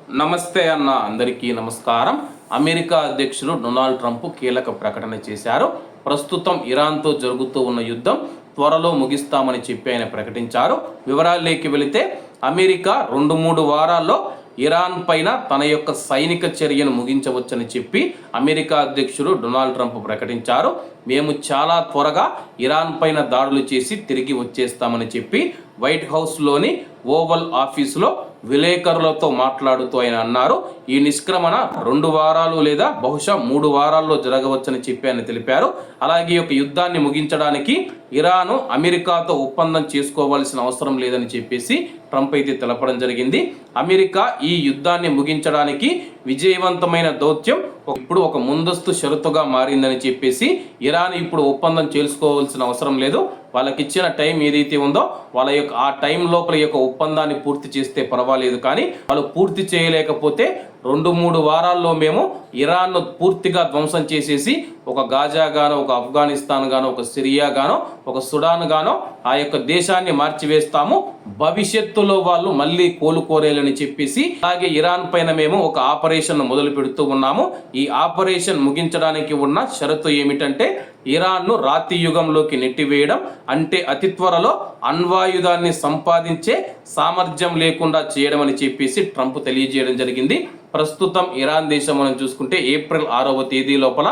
నమస్తే అన్న అందరికీ నమస్కారం. అమెరికా అధ్యక్షులు డొనాల్డ్ ట్రంప్ కీలక ప్రకటన చేశారు. ప్రస్తుతం ఇరాన్తో జరుగుతూ ఉన్న యుద్ధం త్వరలో ముగిస్తామని చెప్పి ఆయన ప్రకటించారు. వివరాల్లోకి వెళితే అమెరికా 2-3 వారాల్లో ఇరాన్ పైన తన యొక్క సైనిక చర్యను ముగించవచ్చని చెప్పి అమెరికా అధ్యక్షుడు డొనాల్డ్ ట్రంప్ ప్రకటించారు. మేము చాలా త్వరగా ఇరాన్ పైన దాడులు చేసి తిరిగి వచ్చేస్తామని చెప్పి వైట్ హౌస్లోని ఓవల్ ఆఫీసులో విలేకరులతో మాట్లాడుతూ ఆయన అన్నారు. ఈ నిష్క్రమణ 2 వారాలు లేదా బహుశా 3 వారాల్లో జరగవచ్చని చెప్పి ఆయన తెలిపారు. అలాగే ఈ యొక్క యుద్ధాన్ని ముగించడానికి ఇరాను అమెరికాతో ఒప్పందం చేసుకోవాల్సిన అవసరం లేదని చెప్పేసి ట్రంప్ అయితే తెలపడం జరిగింది. అమెరికా ఈ యుద్ధాన్ని ముగించడానికి విజయవంతమైన దౌత్యం ఇప్పుడు ఒక ముందస్తు షరతుగా మారిందని చెప్పేసి ఇరాన్ ఇప్పుడు ఒప్పందం చేసుకోవాల్సిన అవసరం లేదు. వాళ్ళకి ఇచ్చిన టైం ఏదైతే ఉందో వాళ్ళ యొక్క ఆ టైం లోపల యొక్క ఒప్పందాన్ని పూర్తి చేస్తే పర్వాలేదు, కానీ వాళ్ళు పూర్తి చేయలేకపోతే 2-3 వారాల్లో మేము ఇరాన్ను పూర్తిగా ధ్వంసం చేసేసి ఒక గాజా గానో, ఒక ఆఫ్ఘనిస్తాన్ గానో, ఒక సిరియా గానో, ఒక సుడాన్ గానో ఆ యొక్క దేశాన్ని మార్చివేస్తాము. భవిష్యత్తులో వాళ్ళు మళ్ళీ కోలుకోరేలని చెప్పేసి అలాగే ఇరాన్ పైన మేము ఒక ఆపరేషన్ మొదలు పెడుతూ ఉన్నాము. ఈ ఆపరేషన్ ముగించడానికి ఉన్న షరతు ఏమిటంటే ఇరాన్ను రాతి యుగంలోకి నెట్టివేయడం, అంటే అతి త్వరలో అణ్వాయుధాన్ని సంపాదించే సామర్థ్యం లేకుండా చేయడం అని చెప్పేసి ట్రంప్ తెలియజేయడం జరిగింది. ప్రస్తుతం ఇరాన్ దేశం మనం చూసుకుంటే ఏప్రిల్ 6వ తేదీ లోపల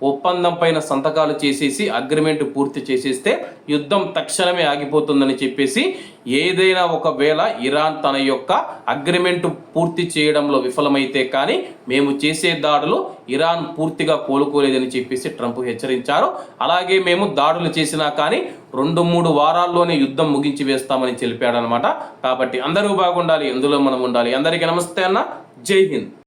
ఒప్పందం పైన సంతకాలు చేసేసి అగ్రిమెంట్ పూర్తి చేసేస్తే యుద్ధం తక్షణమే ఆగిపోతుందని చెప్పేసి, ఏదైనా ఒకవేళ ఇరాన్ తన యొక్క అగ్రిమెంట్ పూర్తి చేయడంలో విఫలమైతే కానీ మేము చేసే దాడులు ఇరాన్ పూర్తిగా కోలుకోలేదని చెప్పేసి ట్రంప్ హెచ్చరించారు. అలాగే మేము దాడులు చేసినా కానీ 2-3 వారాల్లోనే యుద్ధం ముగించి వేస్తామని తెలిపాడు అనమాట. కాబట్టి అందరూ బాగుండాలి, ఎందులో మనం ఉండాలి. అందరికీ నమస్తే అన్న, జై హింద్.